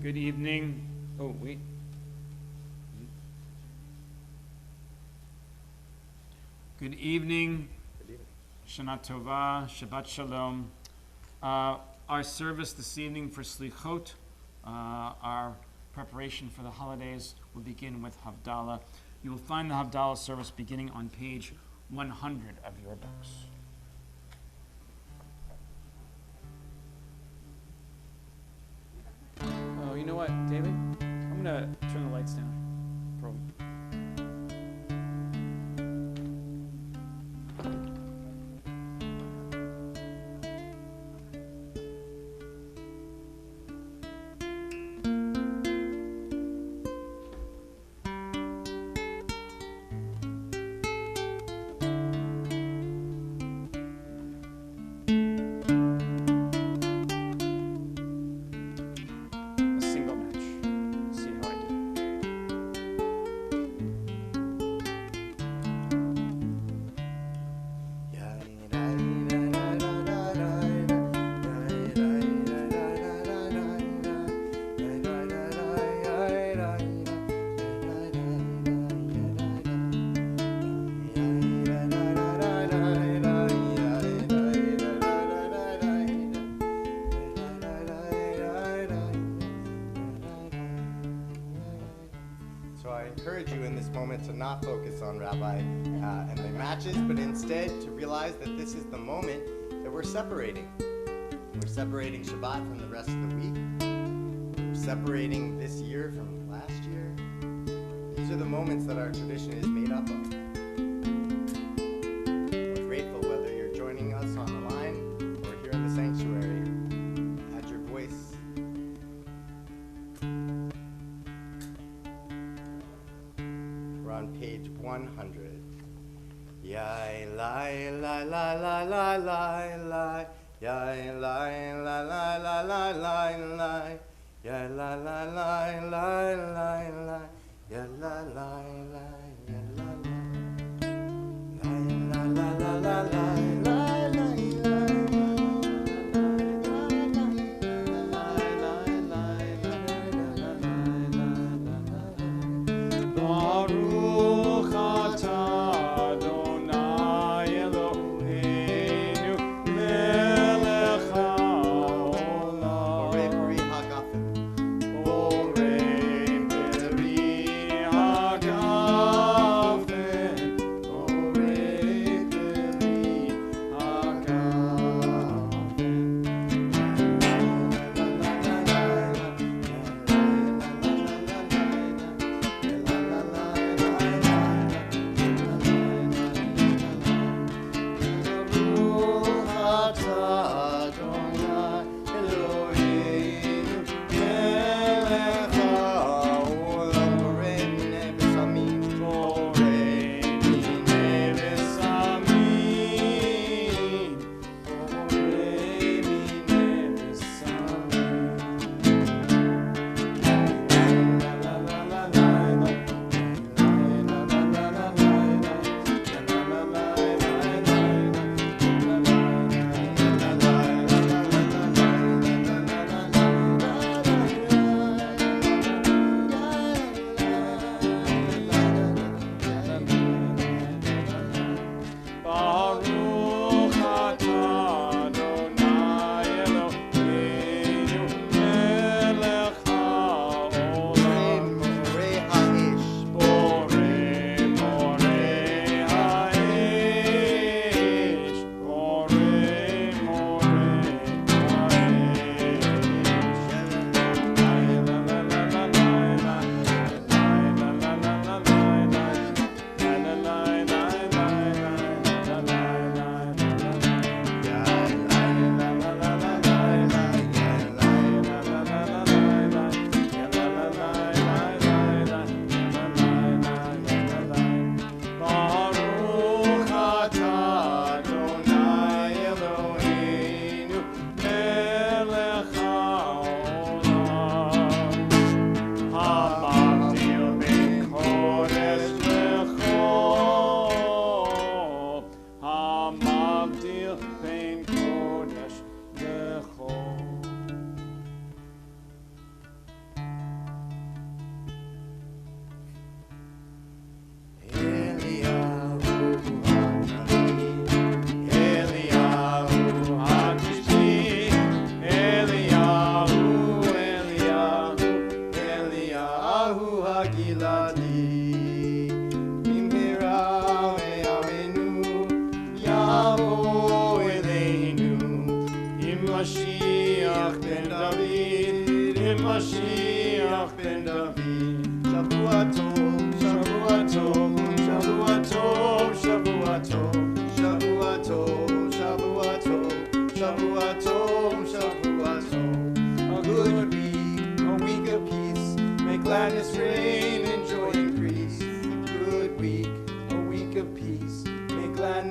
Good evening. Oh, wait. Good evening. Shana Tova, Shabbat Shalom. Our service this evening for Selichot, our preparation for the holidays, will begin with Havdalah. You will find the Havdalah service beginning on page 100 of your books. Oh, you know what, David? I'm gonna turn the lights down. To not focus on Rabbi and the matches, but instead to realize that this is the moment that we're separating. We're separating Shabbat from the rest of the week. We're separating this year from last year. These are the moments that our tradition is made up of. We're grateful whether you're joining us on the line or here in the sanctuary. Add your voice. On page 100. Yai lai la la la la la la. Yai lai la la la la la la. Yai la la la la la la. Ya la la la ya la la. La la la la la. God.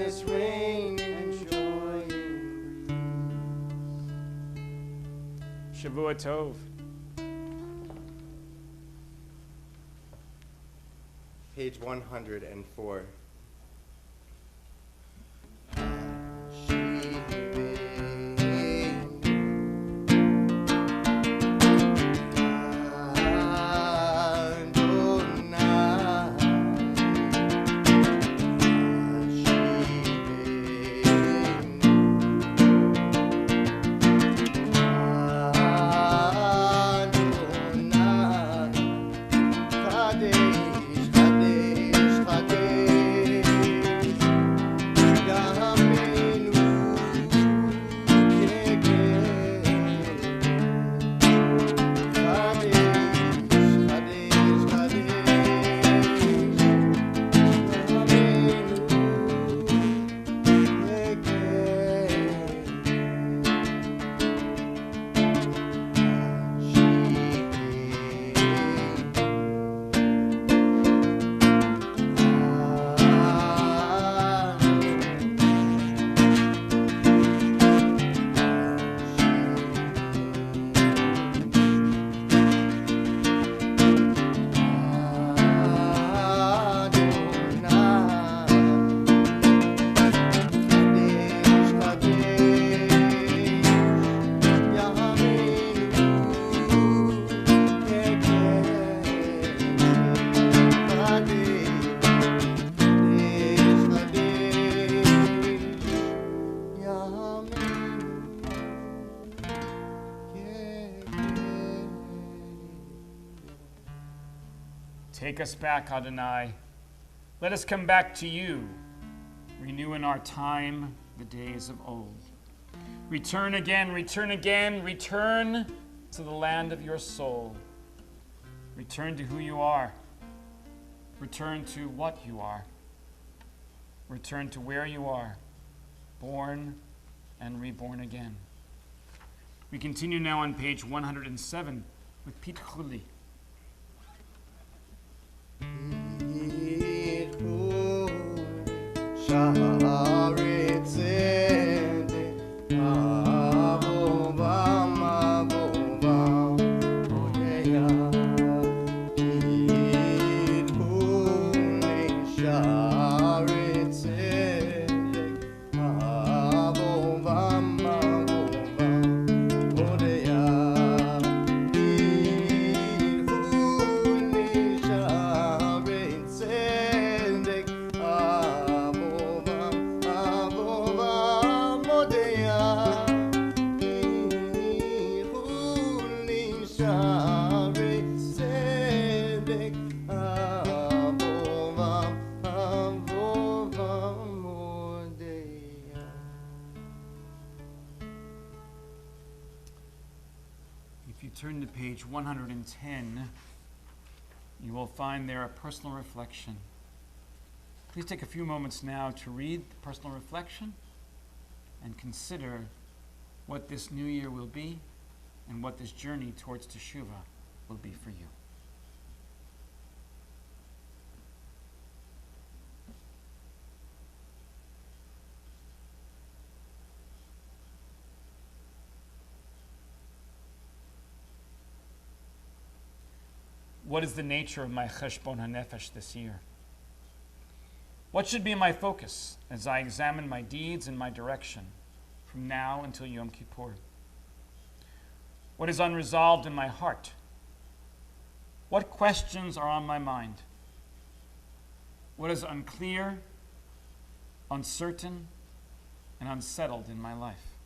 this rain and joy in Shavua Tov. Page 104. Take us back, Adonai. Let us come back to you. Renew in our time the days of old. Return again, return again, return to the land of your soul. Return to who you are. Return to what you are. Return to where you are, born and reborn again. We continue now on page 107 with Pete Chuli. If you turn to page 110, you will find there a personal reflection. Please take a few moments now to read the personal reflection and consider what this new year will be and what this journey towards Teshuvah will be for you. What is the nature of my cheshbon hanefesh this year? What should be my focus as I examine my deeds and my direction from now until Yom Kippur? What is unresolved in my heart? What questions are on my mind? What is unclear, uncertain, and unsettled in my life?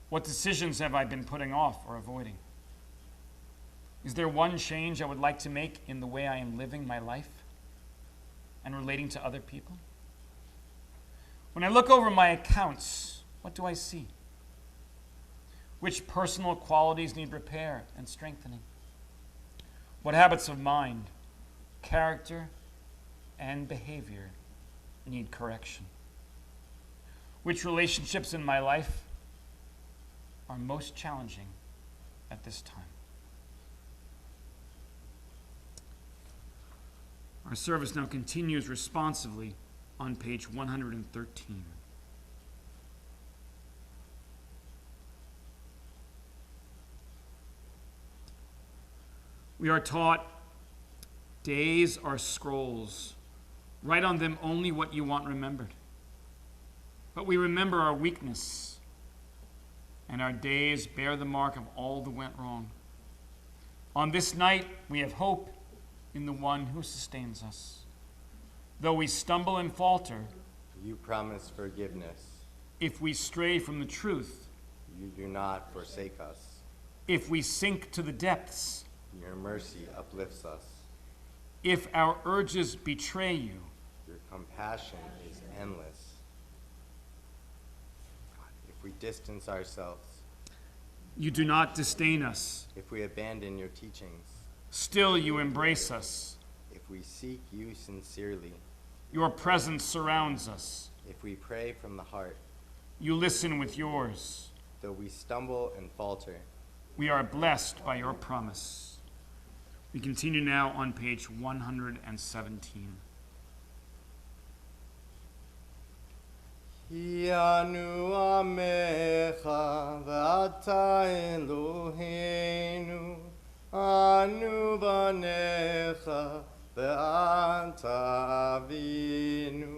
What decisions have I been putting off or avoiding? Is there one change I would like to make in the way I am living my life and relating to other people? When I look over my accounts, what do I see? Which personal qualities need repair and strengthening? What habits of mind, character, and behavior need correction? Which relationships in my life are most challenging at this time? Our service now continues responsively on page 113. We are taught days are scrolls. Write on them only what you want remembered. But we remember our weakness, and our days bear the mark of all that went wrong. On this night, we have hope in the one who sustains us. Though we stumble and falter, You promise forgiveness. if we stray from the truth, You do not forsake us. if we sink to the depths, Your mercy uplifts us. if our urges betray you, Your compassion is endless. If we distance ourselves, you do not disdain us. if we abandon your teachings, Still you embrace us. if we seek you sincerely, Your presence surrounds us. if we pray from the heart, You listen with yours. though we stumble and falter, We are blessed by your promise. We continue now on page 117. Ki anu amecha v'ata Eloheinu, anu banecha v'ata avinu,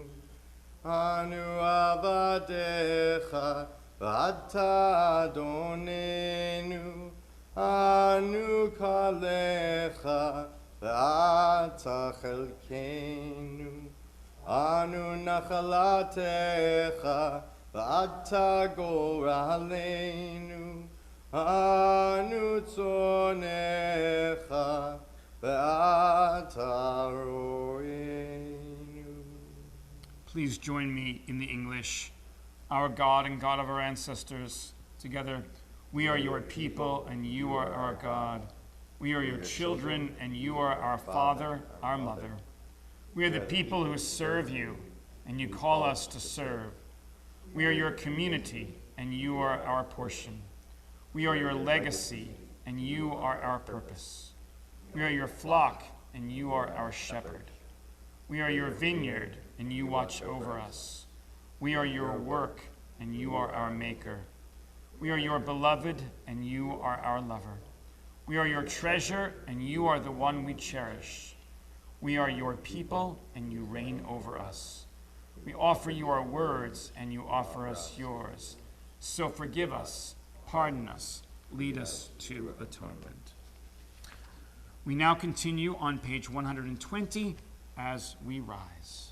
anu avadecha v'ata adonenu, anu kalecha v'ata chelkenu. Anu nachalatecha v'ata goralenu, anu tzonecha v'ata roenu. Please join me in the English. Our God and God of our ancestors, together, we are your people and you are our God. We are your children and you are our Father, our Mother. We are the people who serve you, and you call us to serve. We are your community, and you are our portion. We are your legacy, and you are our purpose. We are your flock, and you are our shepherd. We are your vineyard, and you watch over us. We are your work, and you are our maker. We are your beloved, and you are our lover. We are your treasure, and you are the one we cherish. We are your people, and you reign over us. We offer you our words, and you offer us yours. So forgive us, pardon us, lead us to atonement. We now continue on page 120 as we rise.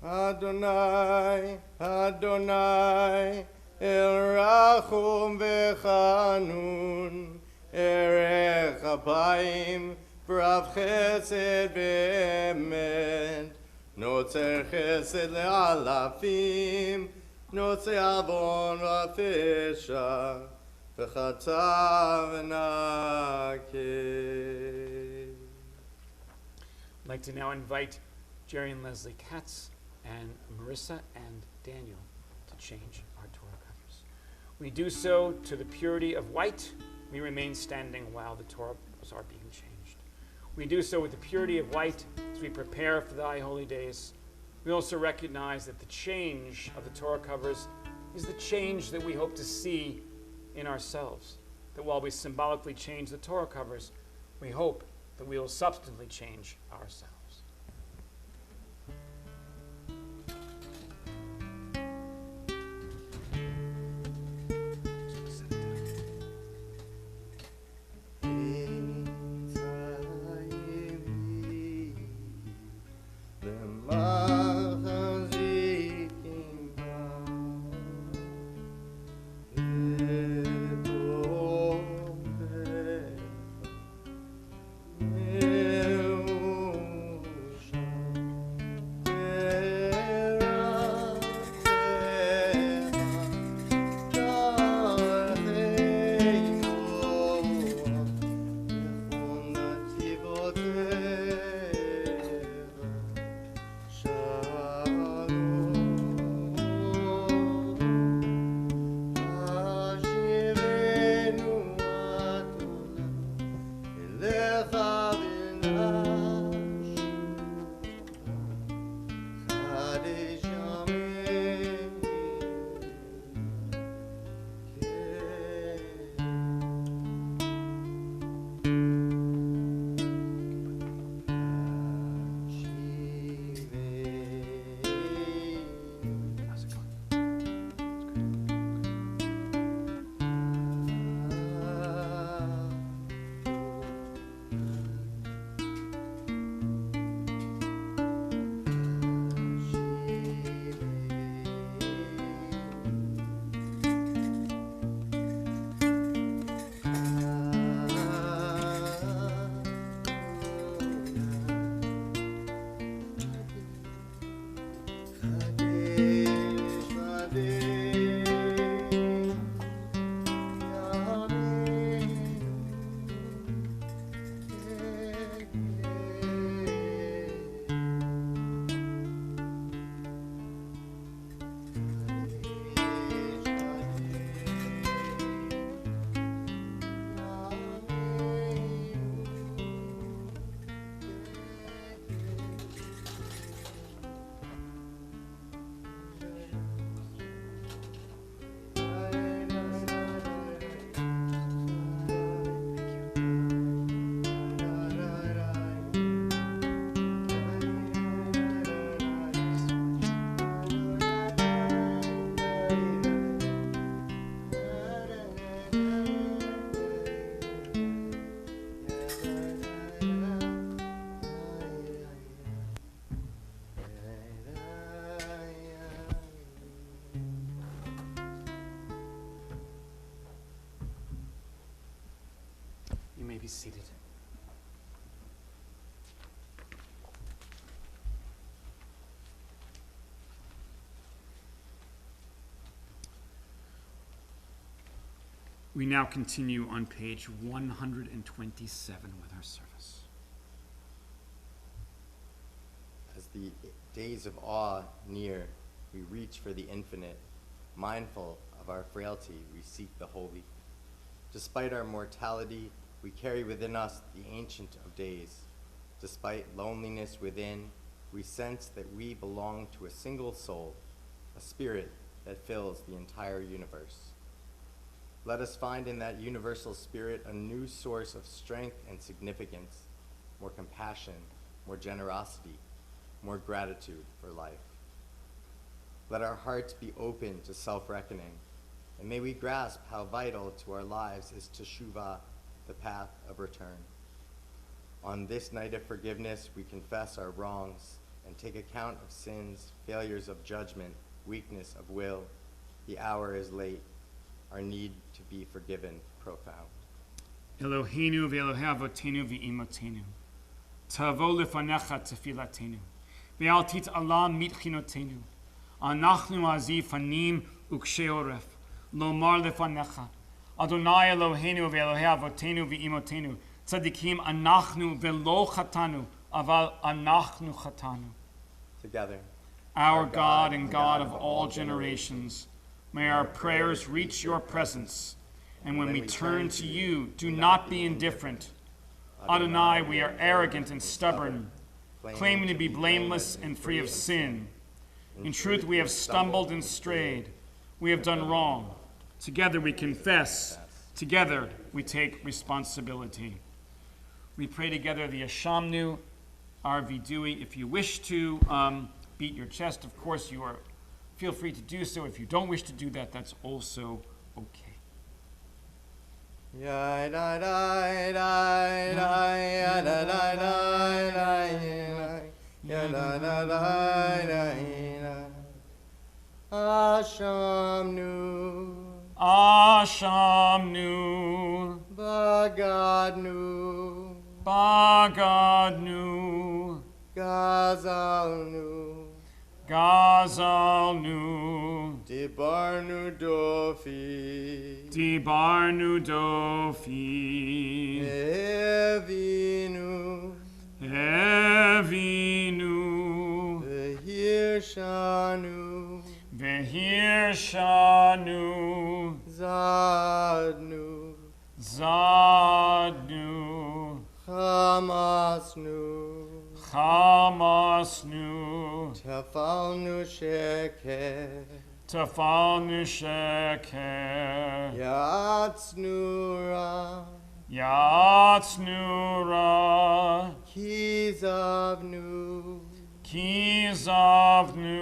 Adonai, Adonai, El Rachum Vechanun, Erech Apayim, Brav Chesed Be'emet, Notzer Chesed Le'alafim, Notzer Avon V'Pesha, V'Chata V'Nakeh. I'd like to now invite Jerry and Leslie Katz and Marissa and Daniel to change our Torah covers. We do so to the purity of white. We remain standing while the Torah are being changed. We do so with the purity of white as we prepare for thy holy days. We also recognize that the change of the Torah covers is the change that we hope to see in ourselves. That while we symbolically change the Torah covers, we hope that we will substantively change ourselves. We now continue on page 127 with our service. As the days of awe near, we reach for the infinite. Mindful of our frailty, we seek the holy. Despite our mortality, we carry within us the Ancient of Days. Despite loneliness within, we sense that we belong to a single soul, a spirit that fills the entire universe. Let us find in that universal spirit a new source of strength and significance, more compassion, more generosity, more gratitude for life. Let our hearts be open to self-reckoning, and may we grasp how vital to our lives is teshuvah, the path of return. On this night of forgiveness, we confess our wrongs and take account of sins, failures of judgment, weakness of will. The hour is late. Our need to be forgiven profound. Eloheinu ve'Elohei avotenu ve'imotenu, tavo lefanecha tefilatenu, ve'al tit'ala mitchinotenu, anachnu azi fanim ukshe oref, lomar lefanecha, Adonai Eloheinu ve'Elohei avotenu ve'imotenu, tzadikim anachnu ve'lo chatanu, aval anachnu chatanu. Together. Our God and God of all generations, may our prayers reach your presence, and when we turn to you, do not be indifferent. Adonai, we are arrogant and stubborn, claiming to be blameless and free of sin. In truth, we have stumbled and strayed. We have done wrong. Together we confess. Together we take responsibility. We pray together the Ashamnu, our Vidui. If you wish to beat your chest, of course feel free to do so. If you don't wish to do that, that's also okay. Ashamnu, Ashamnu, Bagadnu, Bagadnu, Gazalnu, Gazalnu, Dibarnu Dofi, Dibarnu Dofi, Evinu, Evinu, Vehirshanu, Vehirshanu, Zadnu, Zadnu, Hamasnu, Hamasnu, Tefalnu Sheker, Tafalnu Sheker, Yatsnura, Yatsnura, Kizavnu, Kizavnu,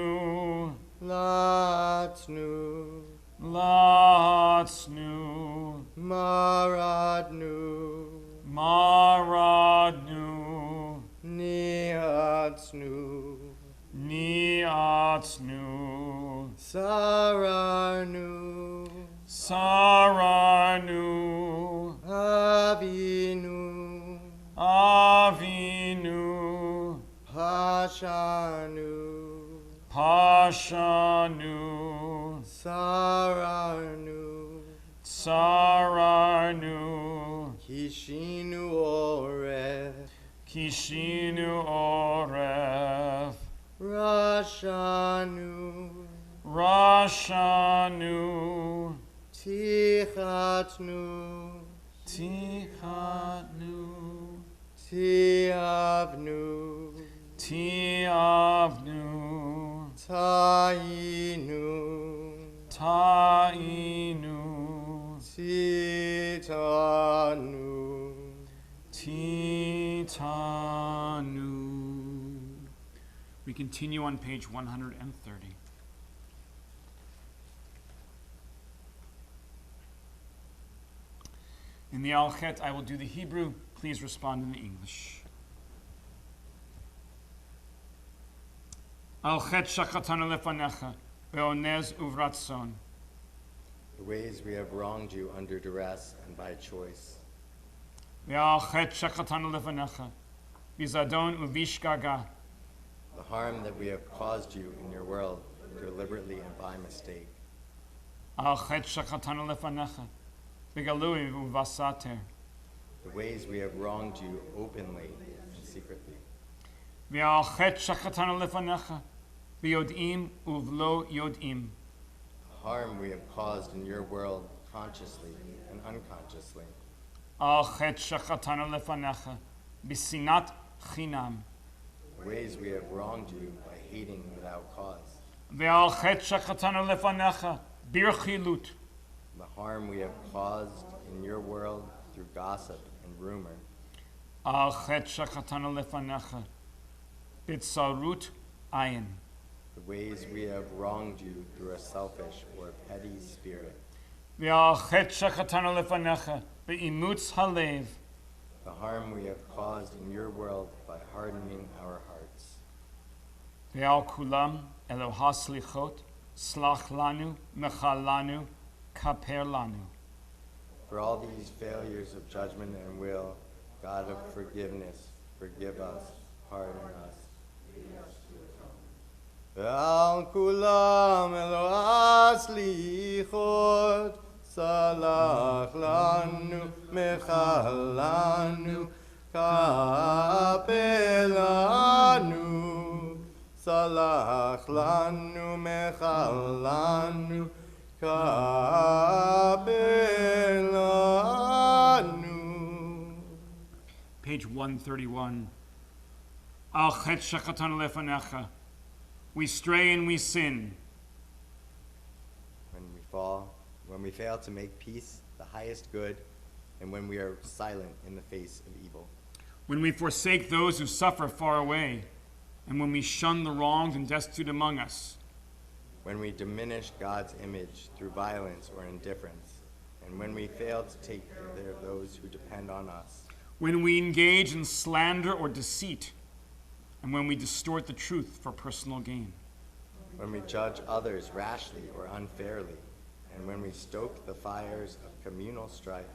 Latsnu, Latsnu, Maradnu, Maradnu, Niatsnu, Niatsnu, Sararnu, Saranu, Avinu, Avinu, Pashanu, Pashanu, Sararnu, Saranu, Kishinu Oref, Kishinu Oref, Rashanu, Rashanu, Tichatnu, Tichatnu, Tiavnu, Tiavnu, Tainu, Tainu, Titanu, Titanu. We continue on page 130. In the Al-Chet, I will do the Hebrew. Please respond in the English. Al-Chet shachatanu lefanecha, be'onez uvratzon. the ways we have wronged you under duress and by choice. Ve'al-Chet shachatanu lefanecha, bizadon uvishgaga. The harm that we have caused you in your world, deliberately and by mistake. Al-Chet shachatanu lefanecha, begalui uvasater. The ways we have wronged you openly and secretly. Ve'al chet shachatanu lefanecha, biyod'im uvlo yod'im. The harm we have caused in your world consciously and unconsciously. Al chet shachatanu lefanecha, bisinat chinam. The ways we have wronged you by hating without cause. Ve'al chet shachatanu lefanecha, birchilut. The harm we have caused in your world through gossip and rumor. Al chet shachatanu lefanecha, bitsarut ayin. The ways we have wronged you through a selfish or petty spirit. Ve'al chet shachatanu lefanecha, be'imutz halev. The harm we have caused in your world by hardening our hearts. Ve'al kulam Eloha Selichot, slach lanu, mechal lanu, kaper lanu. For all these failures of judgment and will, God of forgiveness, forgive us, pardon us. Ve'al kulam Eloha Selichot, salach lanu, mechal lanu, kaper lanu. Salach lanu, mechal lanu, kaper lanu. Page 131. Al chet shachatanu lefanecha. We stray and we sin. When we fall, when we fail to make peace the highest good, and when we are silent in the face of evil. When we forsake those who suffer far away, and when we shun the wronged and destitute among us. When we diminish God's image through violence or indifference, and when we fail to take care of those who depend on us. When we engage in slander or deceit, and when we distort the truth for personal gain. When we judge others rashly or unfairly, and when we stoke the fires of communal strife.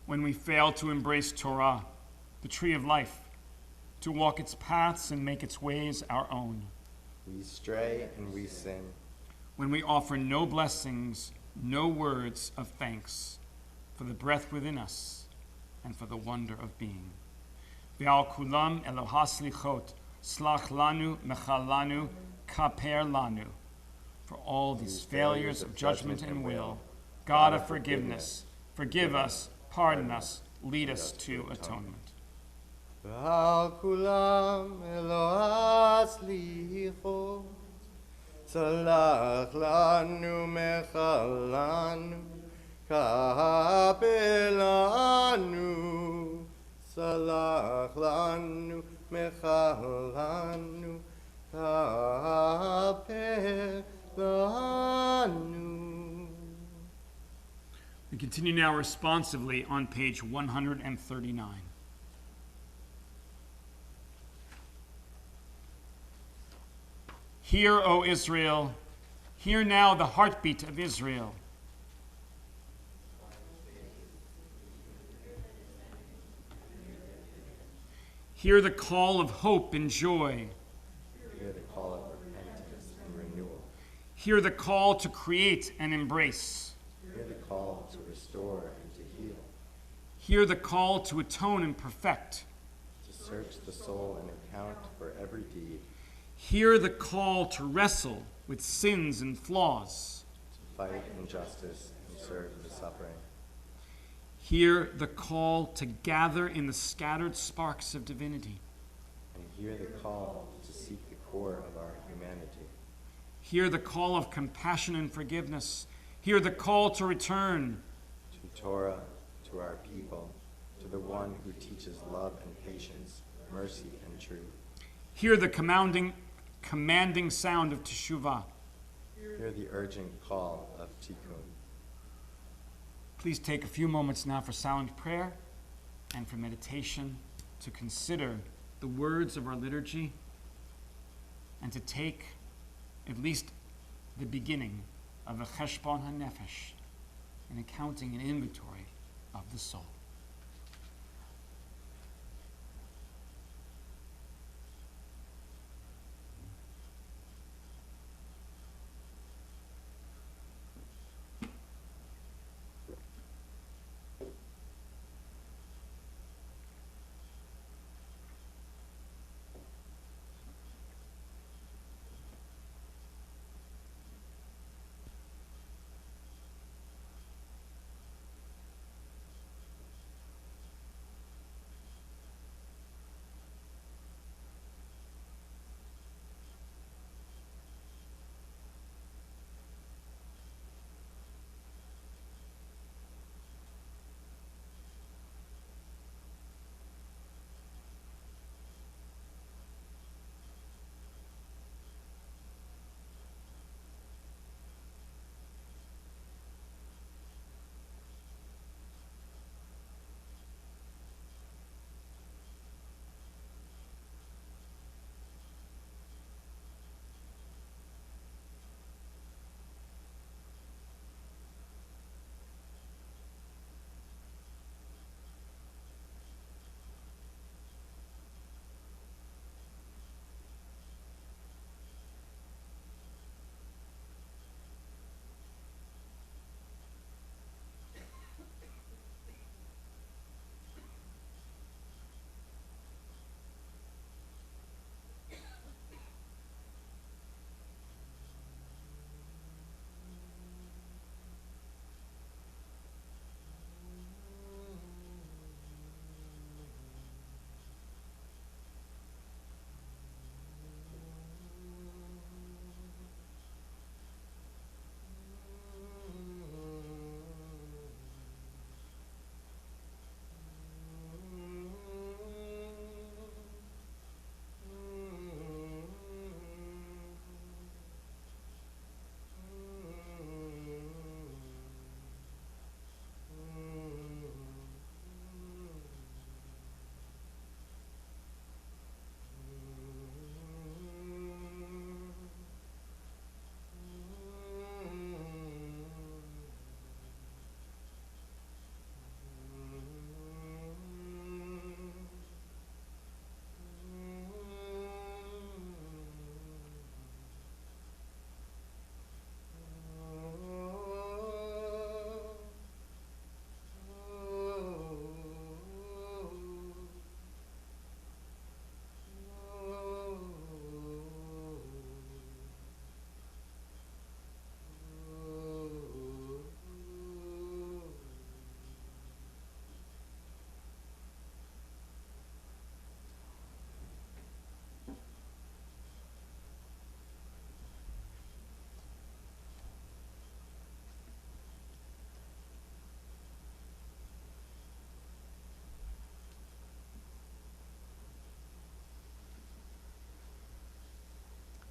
When we fail to embrace Torah, the tree of life, to walk its paths and make its ways our own. We stray and we sin. When we offer no blessings, no words of thanks for the breath within us and for the wonder of being. Ve'al kulam Eloha Selichot, slach lanu, mechal lanu, kaper lanu. For all these failures of judgment and will, God of forgiveness, forgive us, pardon us, lead us to atonement. Ve'al kulam Eloha Selichot, salach lanu, mechal lanu, kaper lanu. Salach lanu, mechal lanu, kaper lanu. We continue now responsively on page 139. Hear, O Israel, hear now the heartbeat of Israel. Hear the call of hope and joy. Hear the call of repentance and renewal. Hear the call to create and embrace. Hear the call to restore and to heal. Hear the call to atone and perfect. To search the soul and account for every deed. Hear the call to wrestle with sins and flaws. To fight injustice and serve the suffering. Hear the call to gather in the scattered sparks of divinity. And hear the call to seek the core of our humanity. Hear the call of compassion and forgiveness. Hear the call to return. To Torah, to our people, to the one who teaches love and patience, mercy and truth. Hear the commanding sound of teshuvah. Hear the urgent call of tikkun. Please take a few moments now for silent prayer and for meditation, to consider the words of our liturgy and to take at least the beginning of a cheshbon hanefesh, an accounting and inventory of the soul.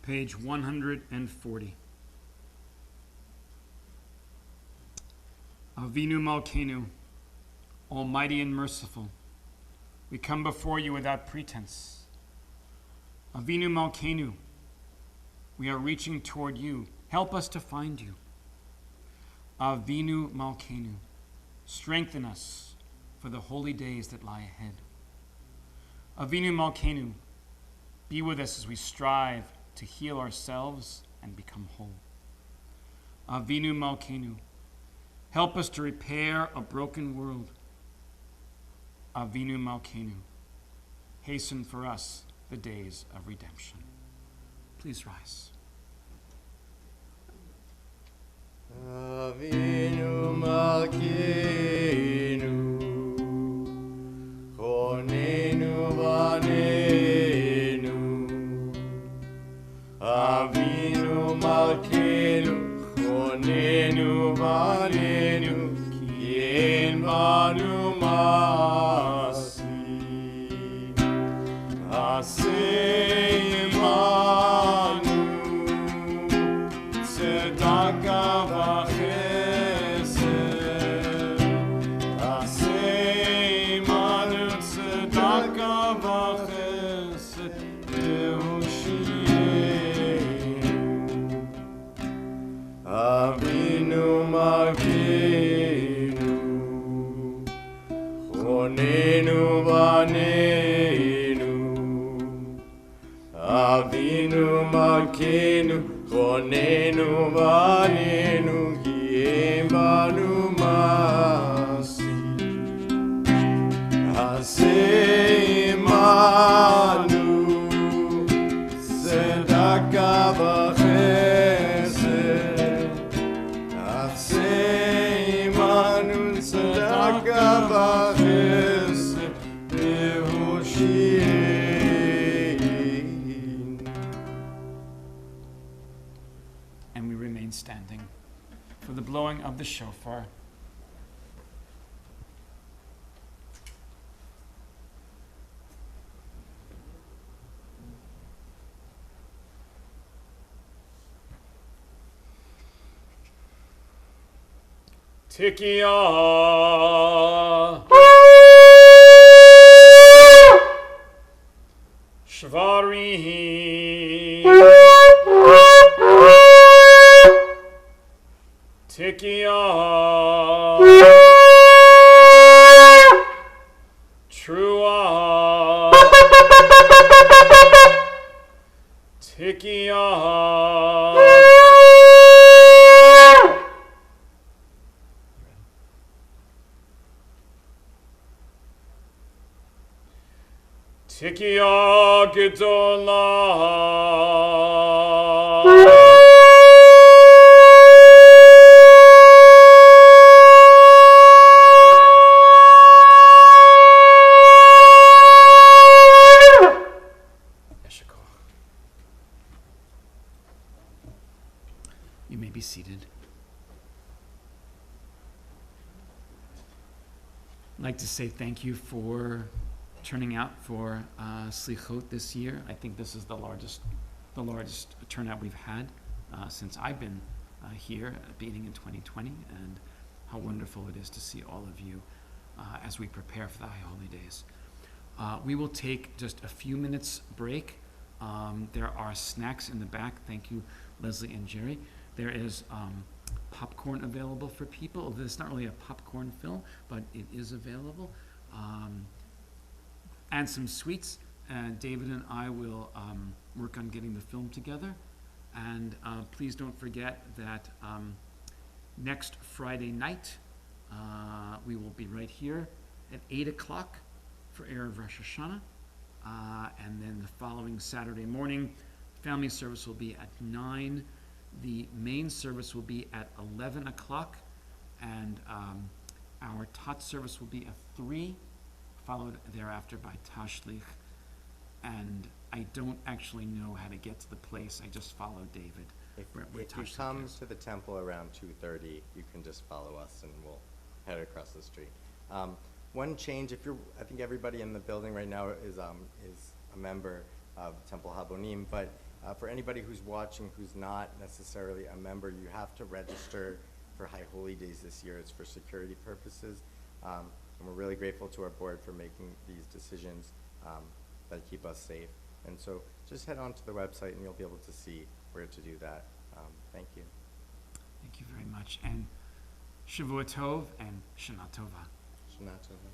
page 140. Avinu Malkeinu, Almighty and merciful, we come before you without pretense. Avinu Malkeinu, we are reaching toward you. Help us to find you. Avinu Malkeinu, strengthen us for the holy days that lie ahead. Avinu Malkeinu, be with us as we strive to heal ourselves and become whole. Avinu Malkeinu, help us to repair a broken world. Avinu Malkeinu, hasten for us the days of redemption. Please rise. Avinu Malkeinu, Chonenu Vanenu. Avinu Malkeinu, Chonenu Vanenu, Ki en banu masi. Aseh imanu, tzedaka v'chesed. Aseh imanu, tzedaka v'chesed, lehoshiyenu. Avinu Malkeinu, Chonenu Vanenu. Avinu Malkeinu, Chonenu Vanenu, Ki en banu masi. Aseh imanu, tzedaka v'chesed. Aseh imanu, tzedaka v'chesed, lehoshiyenu. And we remain standing for the blowing of the shofar. Tikiah Shvari Tikiah Trua Tikiah Tikiah Gedolah You may be seated. I'd like to say thank you for turning out for Selichot this year. I think this is the largest turnout we've had since I've been here, beginning in 2020, and how wonderful it is to see all of you as we prepare for the High Holy Days. We will take just a few minutes break. There are snacks in the back. Thank you, Leslie and Jerry. There is popcorn available for people. It's not really a popcorn film, but it is available. And some sweets. David and I will work on getting the film together. And please don't forget that next Friday night, we will be right here at 8 o'clock for Erev Rosh Hashanah. And then the following Saturday morning, family service will be at 9. The main service will be at 11 o'clock. And our Tot service will be at 3, followed thereafter by Tashlich. And I don't actually know how to get to the place. I just follow David. If where you Tashlich come is. to the temple around 2:30, you can just follow us and we'll head across the street. One change, I think everybody in the building right now is a member of Temple Habonim, but For anybody who's watching who's not necessarily a member, you have to register for High Holy Days this year. It's for security purposes. And we're really grateful to our board for making these decisions that keep us safe. And so just head on to the website and you'll be able to see where to do that. Thank you. Thank you very much. And Shavua Tov and Shana Tova. Shana Tova.